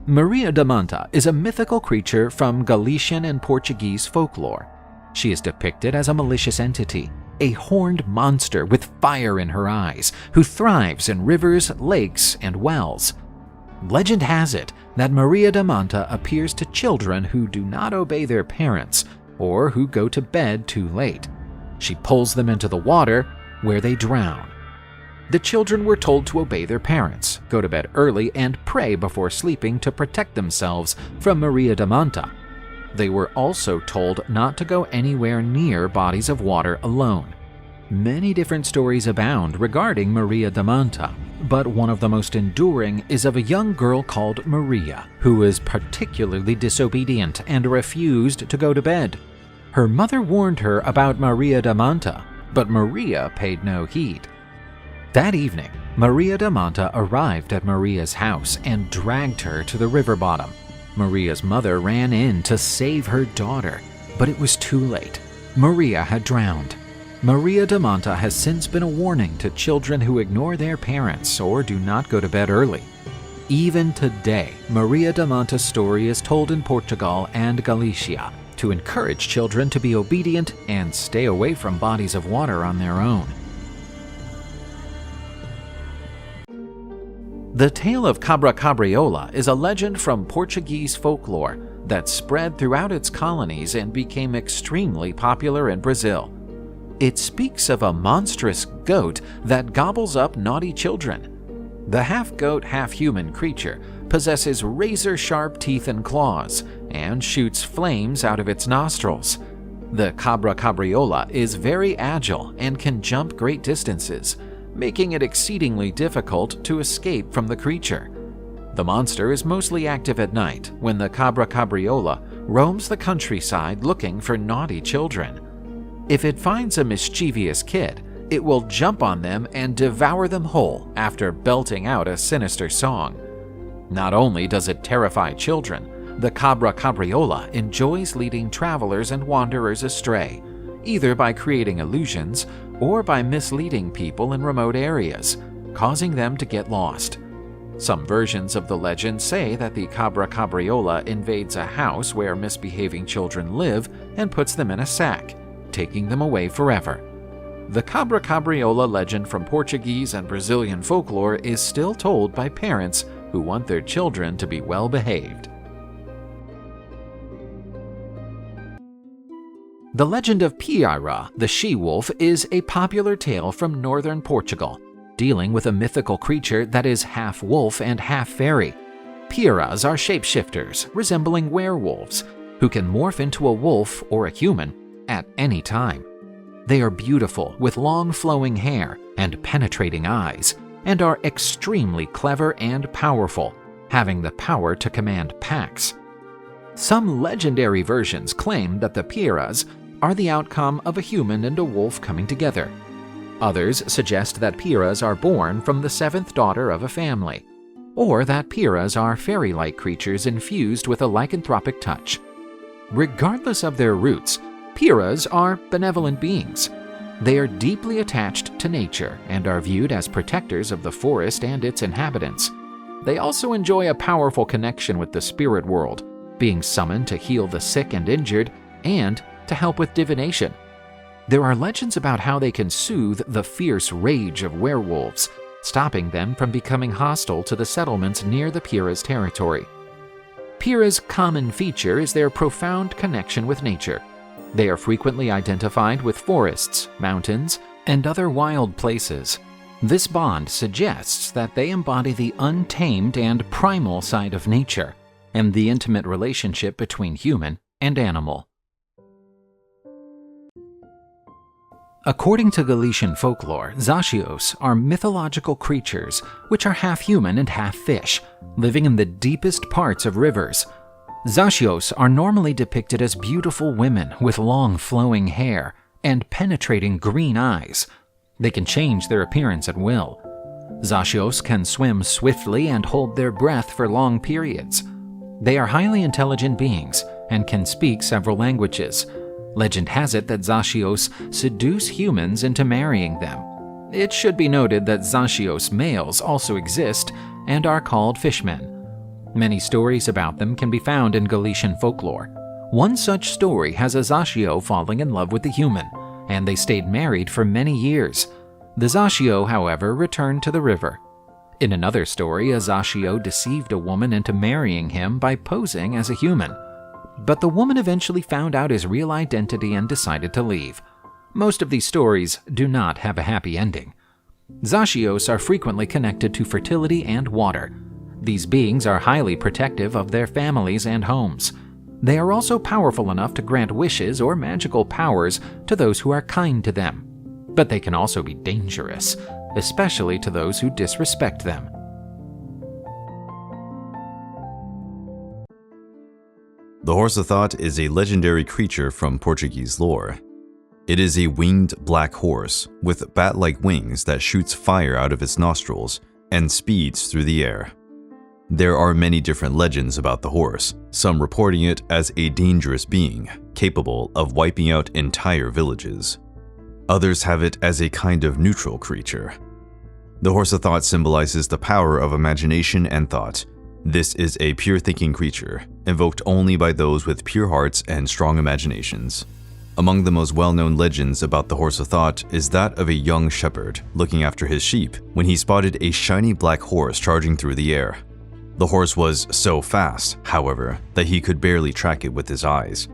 Maria Damanta is a mythical creature from Galician and Portuguese folklore. She is depicted as a malicious entity, a horned monster with fire in her eyes, who thrives in rivers, lakes, and wells. Legend has it that Maria Damanta appears to children who do not obey their parents or who go to bed too late. She pulls them into the water, where they drown. The children were told to obey their parents, go to bed early, and pray before sleeping to protect themselves from Maria Damanta. They were also told not to go anywhere near bodies of water alone. Many different stories abound regarding Maria Damanta, but one of the most enduring is of a young girl called Maria, who was particularly disobedient and refused to go to bed. Her mother warned her about Maria Damanta, but Maria paid no heed. That evening, Maria Damanta arrived at Maria's house and dragged her to the river bottom. Maria's mother ran in to save her daughter, but it was too late. Maria had drowned. Maria Damanta has since been a warning to children who ignore their parents or do not go to bed early. Even today, Maria Damanta's story is told in Portugal and Galicia to encourage children to be obedient and stay away from bodies of water on their own. The tale of Cabra Cabriola is a legend from Portuguese folklore that spread throughout its colonies and became extremely popular in Brazil. It speaks of a monstrous goat that gobbles up naughty children. The half-goat, half-human creature possesses razor-sharp teeth and claws and shoots flames out of its nostrils. The Cabra Cabriola is very agile and can jump great distances, making it exceedingly difficult to escape from the creature. The monster is mostly active at night when the Cabra Cabriola roams the countryside looking for naughty children. If it finds a mischievous kid, it will jump on them and devour them whole after belting out a sinister song. Not only does it terrify children, the Cabra Cabriola enjoys leading travelers and wanderers astray, either by creating illusions or by misleading people in remote areas, causing them to get lost. Some versions of the legend say that the Cabra Cabriola invades a house where misbehaving children live and puts them in a sack, taking them away forever. The Cabra Cabriola legend from Portuguese and Brazilian folklore is still told by parents who want their children to be well behaved. The legend of Piara, the she-wolf, is a popular tale from northern Portugal, dealing with a mythical creature that is half wolf and half fairy. Piaras are shapeshifters, resembling werewolves, who can morph into a wolf or a human at any time. They are beautiful with long flowing hair and penetrating eyes, and are extremely clever and powerful, having the power to command packs. Some legendary versions claim that the Piaras are the outcome of a human and a wolf coming together. Others suggest that Piaras are born from the seventh daughter of a family, or that Piaras are fairy-like creatures infused with a lycanthropic touch. Regardless of their roots, Piaras are benevolent beings. They are deeply attached to nature and are viewed as protectors of the forest and its inhabitants. They also enjoy a powerful connection with the spirit world, being summoned to heal the sick and injured and to help with divination. There are legends about how they can soothe the fierce rage of werewolves, stopping them from becoming hostile to the settlements near the Piaras' territory. Piaras' common feature is their profound connection with nature. They are frequently identified with forests, mountains, and other wild places. This bond suggests that they embody the untamed and primal side of nature and the intimate relationship between human and animal. According to Galician folklore, Zaxios are mythological creatures which are half human and half fish, living in the deepest parts of rivers. Zaxios are normally depicted as beautiful women with long flowing hair and penetrating green eyes. They can change their appearance at will. Zaxios can swim swiftly and hold their breath for long periods. They are highly intelligent beings and can speak several languages. Legend has it that Zaxios seduce humans into marrying them. It should be noted that Zaxios males also exist and are called fishmen. Many stories about them can be found in Galician folklore. One such story has a Zascio falling in love with a human, and they stayed married for many years. The Zascio, however, returned to the river. In another story, a Zascio deceived a woman into marrying him by posing as a human. But the woman eventually found out his real identity and decided to leave. Most of these stories do not have a happy ending. Zascios are frequently connected to fertility and water. These beings are highly protective of their families and homes. They are also powerful enough to grant wishes or magical powers to those who are kind to them. But they can also be dangerous, especially to those who disrespect them. The horse of thought is a legendary creature from Portuguese lore. It is a winged black horse with bat-like wings that shoots fire out of its nostrils and speeds through the air. There are many different legends about the horse, some reporting it as a dangerous being capable of wiping out entire villages. Others have it as a kind of neutral creature. The horse of thought symbolizes the power of imagination and thought. This is a pure-thinking creature, invoked only by those with pure hearts and strong imaginations. Among the most well-known legends about the horse of thought is that of a young shepherd looking after his sheep when he spotted a shiny black horse charging through the air. The horse was so fast, however, that he could barely track it with his eyes.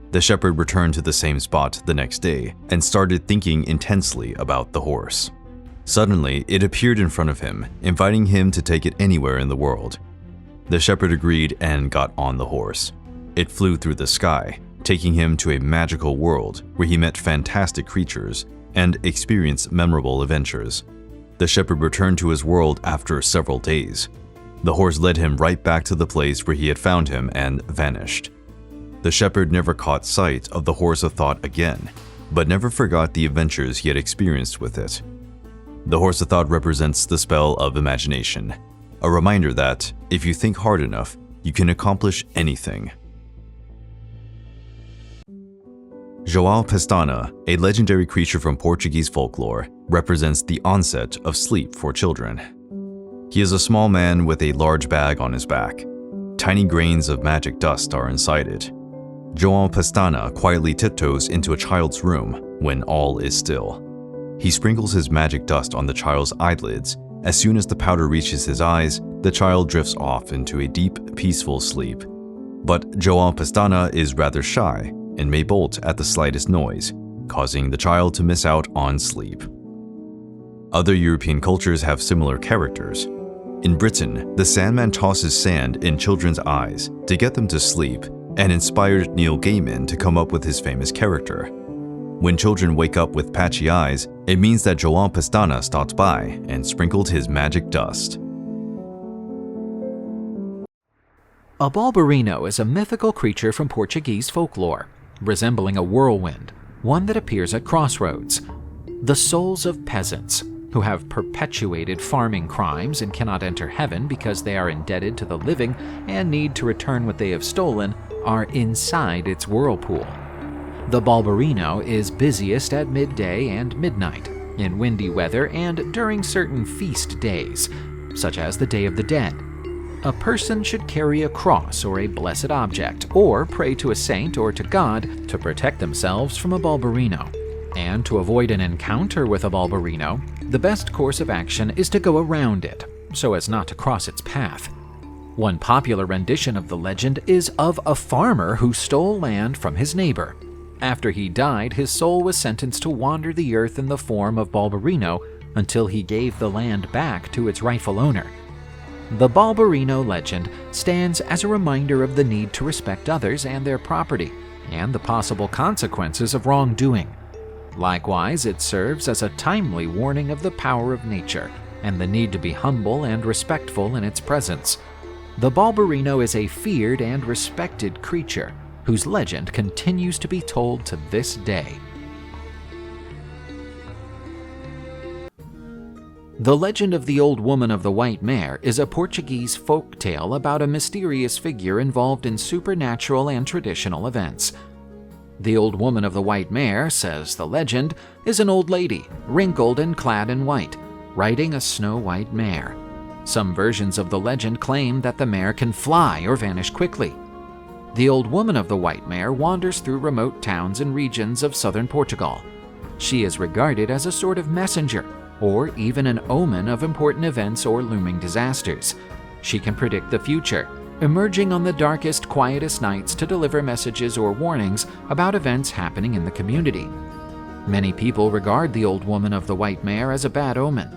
The shepherd returned to the same spot the next day and started thinking intensely about the horse. Suddenly, it appeared in front of him, inviting him to take it anywhere in the world. The shepherd agreed and got on the horse. It flew through the sky, taking him to a magical world where he met fantastic creatures and experienced memorable adventures. The shepherd returned to his world after several days. The horse led him right back to the place where he had found him and vanished. The shepherd never caught sight of the horse of thought again, but never forgot the adventures he had experienced with it. The horse of thought represents the spell of imagination, a reminder that, if you think hard enough, you can accomplish anything. Joan Pastana, a legendary creature from Portuguese folklore, represents the onset of sleep for children. He is a small man with a large bag on his back. Tiny grains of magic dust are inside it. Joan Pastana quietly tiptoes into a child's room when all is still. He sprinkles his magic dust on the child's eyelids. As soon as the powder reaches his eyes, the child drifts off into a deep, peaceful sleep. But Joan Pastana is rather shy and may bolt at the slightest noise, causing the child to miss out on sleep. Other European cultures have similar characters. In Britain, the Sandman tosses sand in children's eyes to get them to sleep and inspired Neil Gaiman to come up with his famous character. When children wake up with patchy eyes, it means that Joan Pastana stopped by and sprinkled his magic dust. A Barberino is a mythical creature from Portuguese folklore, resembling a whirlwind, one that appears at crossroads. The souls of peasants, who have perpetuated farming crimes and cannot enter heaven because they are indebted to the living and need to return what they have stolen, are inside its whirlpool. The Barberino is busiest at midday and midnight, in windy weather and during certain feast days, such as the Day of the Dead. A person should carry a cross or a blessed object, or pray to a saint or to God to protect themselves from a Barberino. And to avoid an encounter with a Barberino, the best course of action is to go around it, so as not to cross its path. One popular rendition of the legend is of a farmer who stole land from his neighbor. After he died, his soul was sentenced to wander the earth in the form of Barberino until he gave the land back to its rightful owner. The Barberino legend stands as a reminder of the need to respect others and their property, and the possible consequences of wrongdoing. Likewise, it serves as a timely warning of the power of nature and the need to be humble and respectful in its presence. The Barberino is a feared and respected creature whose legend continues to be told to this day. The Legend of the Old Woman of the White Mare is a Portuguese folk tale about a mysterious figure involved in supernatural and traditional events. The Old Woman of the White Mare, says the legend, is an old lady, wrinkled and clad in white, riding a snow-white mare. Some versions of the legend claim that the mare can fly or vanish quickly. The old woman of the white mare wanders through remote towns and regions of southern Portugal. She is regarded as a sort of messenger, or even an omen of important events or looming disasters. She can predict the future, emerging on the darkest, quietest nights to deliver messages or warnings about events happening in the community. Many people regard the old woman of the white mare as a bad omen.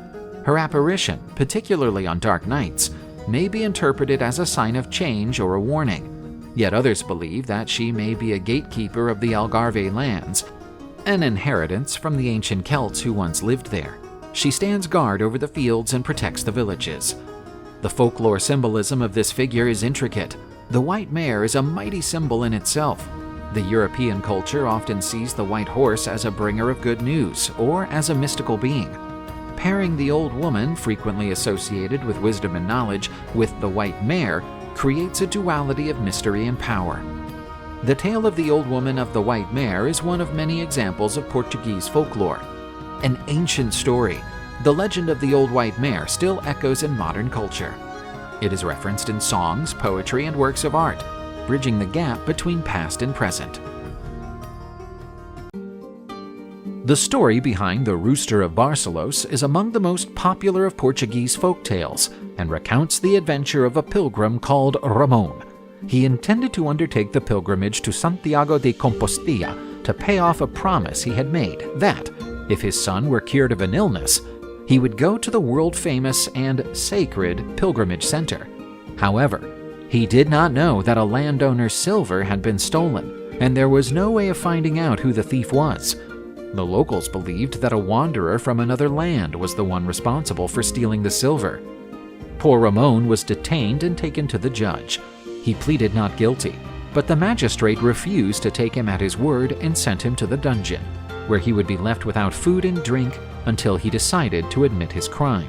Her apparition, particularly on dark nights, may be interpreted as a sign of change or a warning. Yet others believe that she may be a gatekeeper of the Algarve lands, an inheritance from the ancient Celts who once lived there. She stands guard over the fields and protects the villages. The folklore symbolism of this figure is intricate. The white mare is a mighty symbol in itself. The European culture often sees the white horse as a bringer of good news or as a mystical being. Pairing the old woman, frequently associated with wisdom and knowledge, with the white mare creates a duality of mystery and power. The tale of the old woman of the white mare is one of many examples of Portuguese folklore. An ancient story, the legend of the old white mare still echoes in modern culture. It is referenced in songs, poetry, and works of art, bridging the gap between past and present. The story behind the Rooster of Barcelos is among the most popular of Portuguese folk tales and recounts the adventure of a pilgrim called Ramon. He intended to undertake the pilgrimage to Santiago de Compostela to pay off a promise he had made that, if his son were cured of an illness, he would go to the world-famous and sacred pilgrimage center. However, he did not know that a landowner's silver had been stolen, and there was no way of finding out who the thief was. The locals believed that a wanderer from another land was the one responsible for stealing the silver. Poor Ramon was detained and taken to the judge. He pleaded not guilty, but the magistrate refused to take him at his word and sent him to the dungeon, where he would be left without food and drink until he decided to admit his crime.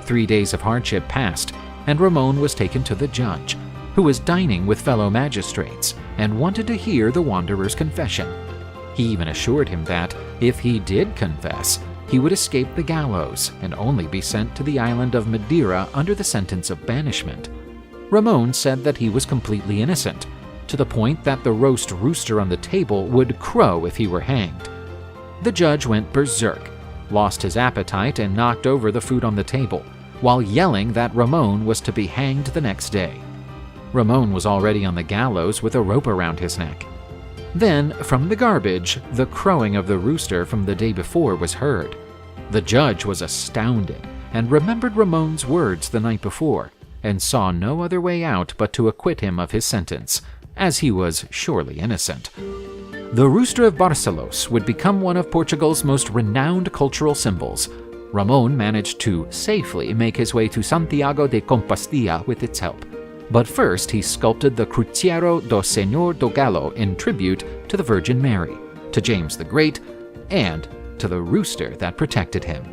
3 days of hardship passed, and Ramon was taken to the judge, who was dining with fellow magistrates and wanted to hear the wanderer's confession. He even assured him that, if he did confess, he would escape the gallows and only be sent to the island of Madeira under the sentence of banishment. Ramon said that he was completely innocent, to the point that the roast rooster on the table would crow if he were hanged. The judge went berserk, lost his appetite, and knocked over the food on the table, while yelling that Ramon was to be hanged the next day. Ramon was already on the gallows with a rope around his neck. Then, from the garbage, the crowing of the rooster from the day before was heard. The judge was astounded and remembered Ramon's words the night before, and saw no other way out but to acquit him of his sentence, as he was surely innocent. The Rooster of Barcelos would become one of Portugal's most renowned cultural symbols. Ramon managed to safely make his way to Santiago de Compostela with its help. But first he sculpted the Cruzeiro do Senhor do Galo in tribute to the Virgin Mary, to James the Great, and to the rooster that protected him.